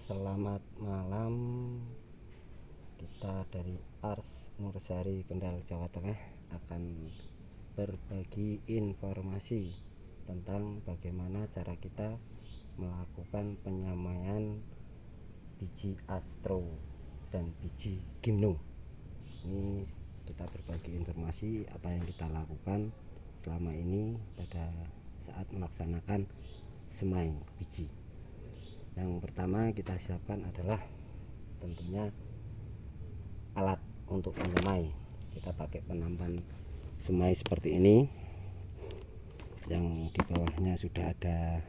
Selamat malam. Kita dari Ars Nursari Kendal, Jawa Tengah akan berbagi informasi tentang bagaimana cara kita melakukan penyamaian biji astro dan biji gimno. Ini kita berbagi informasi apa yang kita lakukan selama ini pada saat melaksanakan semai biji. Yang pertama kita siapkan adalah tentunya alat untuk menyemai. Kita pakai penampan semai seperti ini, yang di bawahnya sudah ada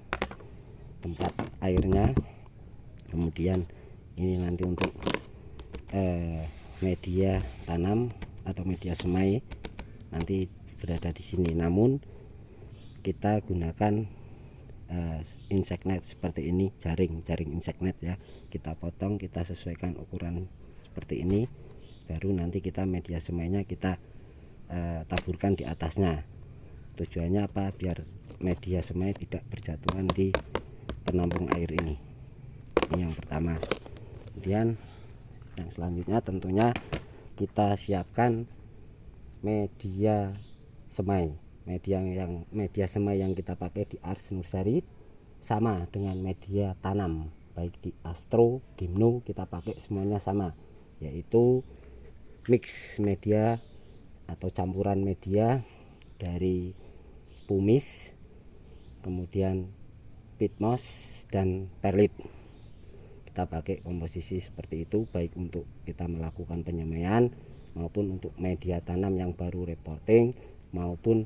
tempat airnya. Kemudian ini nanti untuk media tanam atau media semai nanti berada di sini. Namun kita gunakan insect net seperti ini, jaring insect net ya. Kita potong, kita sesuaikan ukuran seperti ini, baru nanti kita media semainya kita taburkan di atasnya. Tujuannya apa? Biar media semai tidak berjatuhan di penampung air ini. Ini yang pertama. Kemudian yang selanjutnya tentunya kita siapkan media semai. Media semai yang kita pakai di Ars Nursari sama dengan media tanam, baik di Astro, Gimno kita pakai semuanya sama, yaitu mix media atau campuran media dari pumice, kemudian pitmos dan perlit. Kita pakai komposisi seperti itu, baik untuk kita melakukan penyemaian maupun untuk media tanam yang baru repotting maupun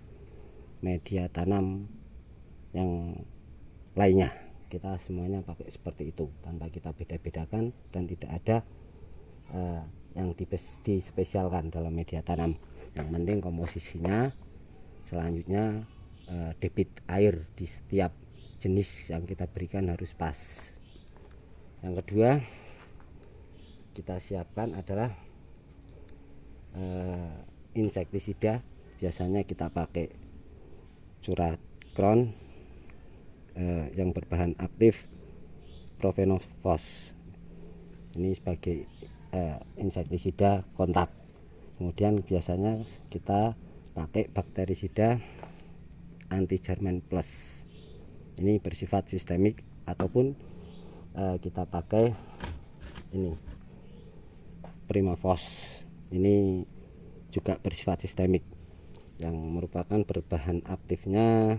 media tanam yang lainnya. Kita semuanya pakai seperti itu tanpa kita beda-bedakan, dan tidak ada yang dispesialkan dalam media tanam. Yang penting komposisinya. Selanjutnya debit air di setiap jenis yang kita berikan harus pas. Yang kedua kita siapkan adalah insektisida. Biasanya kita pakai Curah Crown yang berbahan aktif Profenofos. Ini sebagai insektisida kontak. Kemudian biasanya kita pakai bakterisida anti German Plus. Ini bersifat sistemik, ataupun kita pakai ini Primavos. Ini juga bersifat sistemik, yang merupakan berbahan aktifnya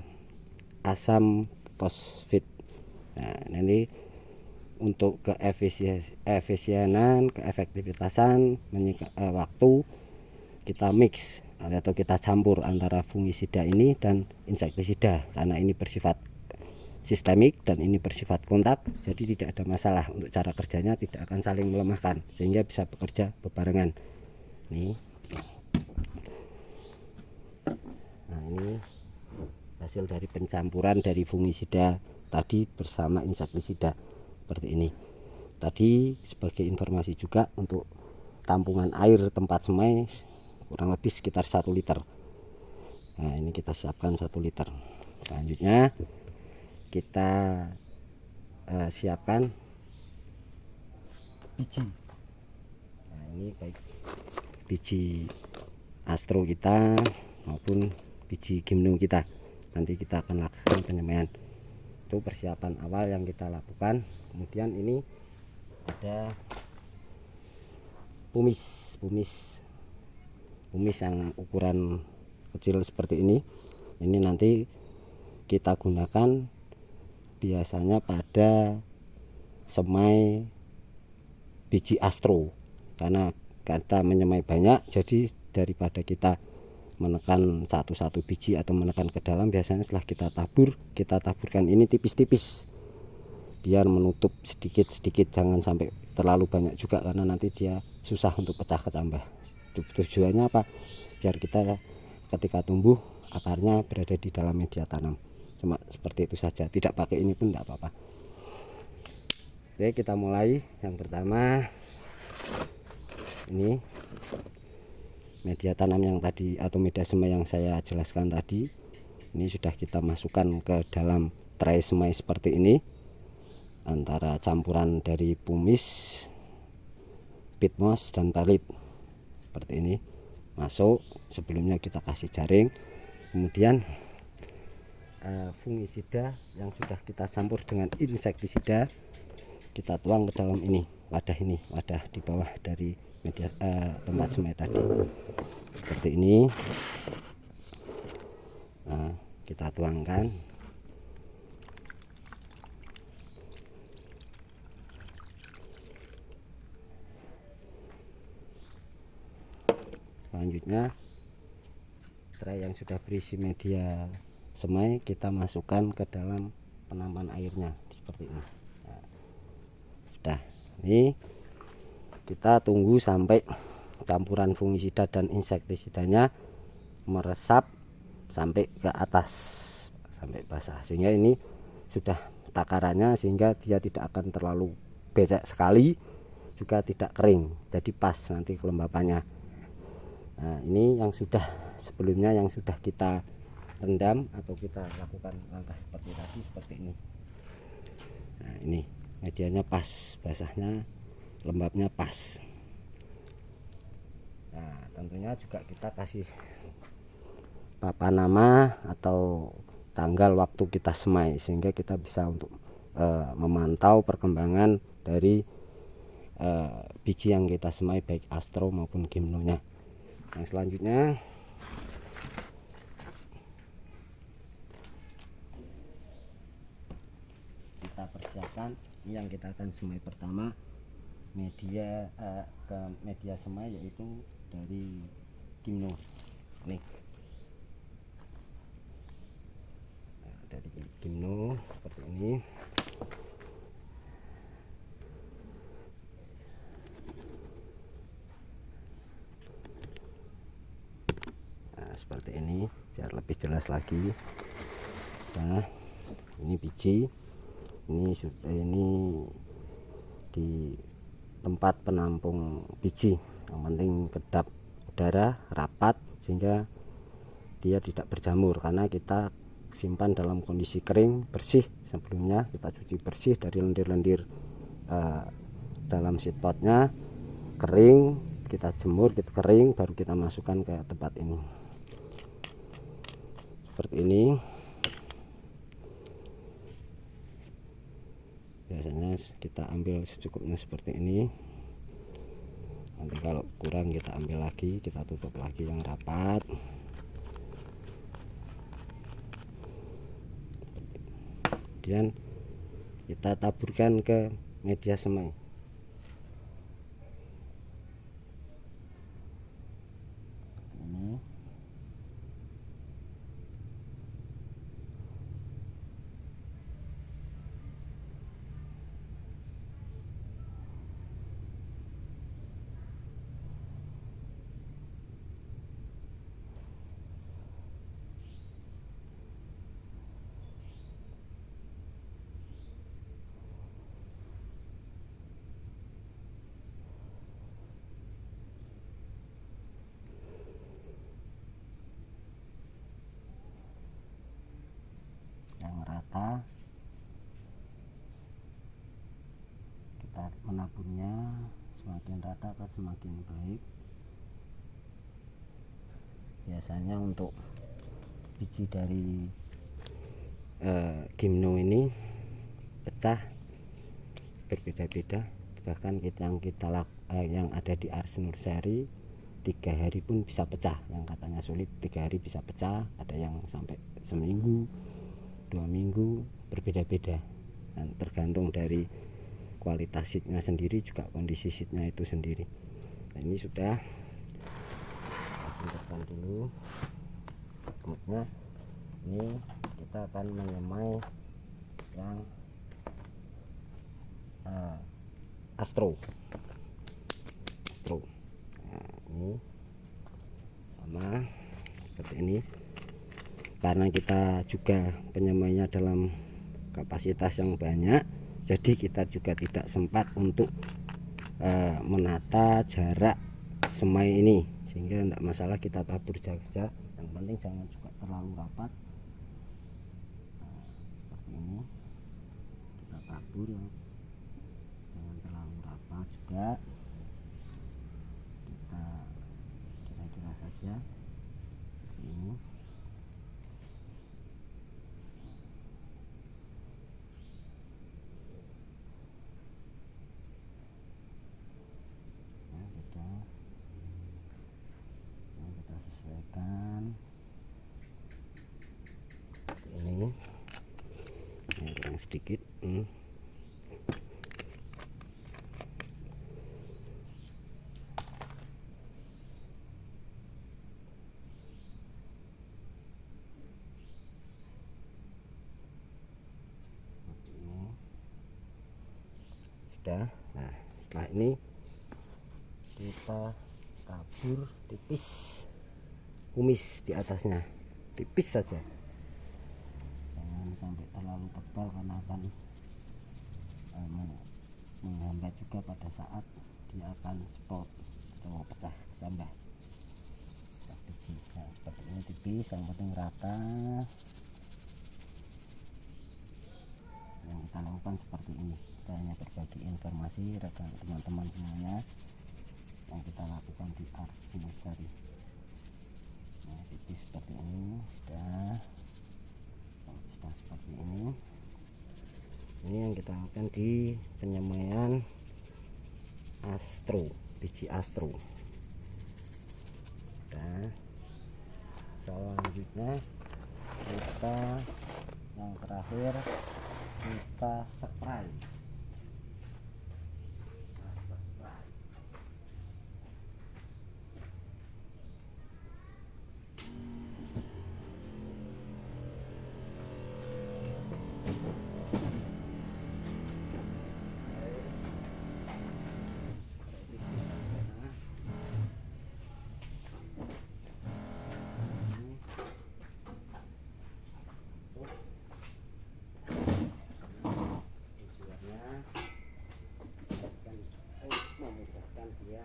asam fosfit. Nah, ini untuk keefisienan, keefektivitasan waktu kita mix atau kita campur antara fungisida ini dan insektisida, karena ini bersifat sistemik dan ini bersifat kontak, jadi tidak ada masalah untuk cara kerjanya, tidak akan saling melemahkan sehingga bisa bekerja bebarengan. Nih. Nah, ini hasil dari pencampuran dari fungisida tadi bersama insektisida seperti ini. Tadi sebagai informasi juga, untuk tampungan air tempat semai kurang lebih sekitar 1 liter. Nah, ini kita siapkan 1 liter. Selanjutnya kita siapkan biji. Nah, ini baik biji astro kita maupun biji gimno kita. Nanti kita akan lakukan penyemaian. Itu persiapan awal yang kita lakukan. Kemudian ini ada pumice yang ukuran kecil seperti ini. Ini nanti kita gunakan biasanya pada semai biji astro, karena kita menyemai banyak, jadi daripada kita menekan satu-satu biji atau menekan ke dalam, biasanya setelah kita taburkan ini tipis-tipis biar menutup sedikit-sedikit, jangan sampai terlalu banyak juga, karena nanti dia susah untuk pecah ke cambah. Tujuannya apa? Biar kita ketika tumbuh akarnya berada di dalam media tanam. Cuma seperti itu saja, tidak pakai ini pun tidak apa-apa. Oke, kita mulai. Yang pertama ini media tanam yang tadi atau media semai yang saya jelaskan tadi. Ini sudah kita masukkan ke dalam tray semai seperti ini. antara campuran dari pumis, pitmos dan pelit seperti ini masuk. Sebelumnya kita kasih jaring, kemudian fungisida yang sudah kita campur dengan insektisida kita tuang ke dalam ini, wadah di bawah dari media tempat semai tadi seperti ini. Nah, kita tuangkan. Selanjutnya tray yang sudah berisi media semai kita masukkan ke dalam penampan airnya seperti ini. Nah, sudah, ini kita tunggu sampai campuran fungisida dan insektisidanya meresap sampai ke atas, sampai basah, sehingga ini sudah takarannya, sehingga dia tidak akan terlalu becek sekali, juga tidak kering, jadi pas nanti kelembapannya. Nah, ini yang sudah sebelumnya yang sudah kita rendam atau kita lakukan langkah seperti tadi, seperti ini. Nah, ini medianya pas, basahnya, lembabnya pas. Nah, tentunya juga kita kasih papan nama atau tanggal waktu kita semai, sehingga kita bisa untuk memantau perkembangan dari biji yang kita semai, baik astro maupun gimnonya. Yang selanjutnya kita persiapkan ini yang kita akan semai pertama, media ke media semai yaitu dari gimno nih. Nah, dari gimno seperti ini. Nah, seperti ini biar lebih jelas lagi. Nah, ini biji, ini di tempat penampung biji, yang penting kedap udara rapat sehingga dia tidak berjamur, karena kita simpan dalam kondisi kering bersih. Sebelumnya kita cuci bersih dari lendir-lendir dalam seatpotnya, kering, kita jemur, kita kering, baru kita masukkan ke tempat ini seperti ini. Biasanya kita ambil secukupnya seperti ini, nanti kalau kurang kita ambil lagi, kita tutup lagi yang rapat. Kemudian kita taburkan ke media semai. Ini yang rata, kita menaburnya semakin rata atau semakin baik. Biasanya untuk biji dari gimno ini pecah berbeda-beda, bahkan yang ada di Ars Nursery 3 hari pun bisa pecah. Yang katanya sulit 3 hari bisa pecah, ada yang sampai seminggu, 2 minggu, berbeda-beda, dan tergantung dari kualitas seednya sendiri, juga kondisi seednya itu sendiri. Nah, ini sudah simpan dulu. Berikutnya ini kita akan menyemai yang astro. Nah, ini sama seperti ini, karena kita juga penyemainya dalam kapasitas yang banyak, jadi kita juga tidak sempat untuk menata jarak semai ini, sehingga tidak masalah kita tabur saja, yang penting jangan juga terlalu rapat. Nah, seperti ini kita tabur. kabur, yang jangan terlalu rapat juga, kita kira-kira saja seperti ini. Kita sesuaikan ini kurang sedikit. Sudah. Nah, setelah ini kita tabur tipis kumis di atasnya, tipis saja, jangan sampai terlalu tebal karena akan menghambat juga pada saat dia akan sprout atau pecah tambah biji. Nah, seperti ini tipis, yang penting rata. Yang kita lakukan seperti ini, kita hanya berbagi informasi rekan teman-teman semuanya yang kita lakukan di Ars Nursery. Nah, tipis seperti ini sudah. Kalau sudah seperti ini yang kita lakukan di penyemaian astro, biji astro. Nah, selanjutnya kita yang terakhir kita spray. Memudahkan dia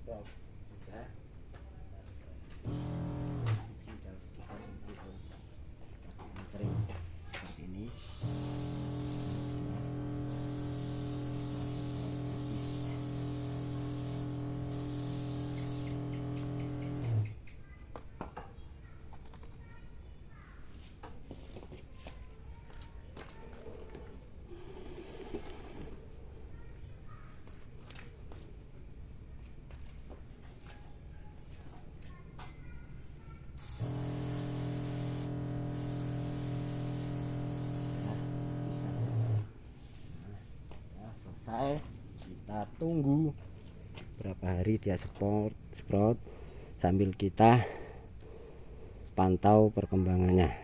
juga kering seperti ini. Selesai, kita tunggu berapa hari dia sprout sambil kita pantau perkembangannya.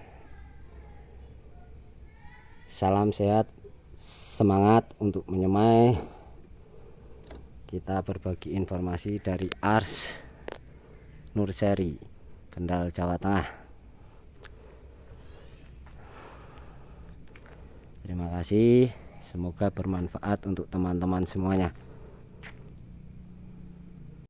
Salam sehat, semangat untuk menyemai. Kita berbagi informasi dari Ars Nursery, Kendal, Jawa Tengah. Terima kasih. Semoga bermanfaat untuk teman-teman semuanya.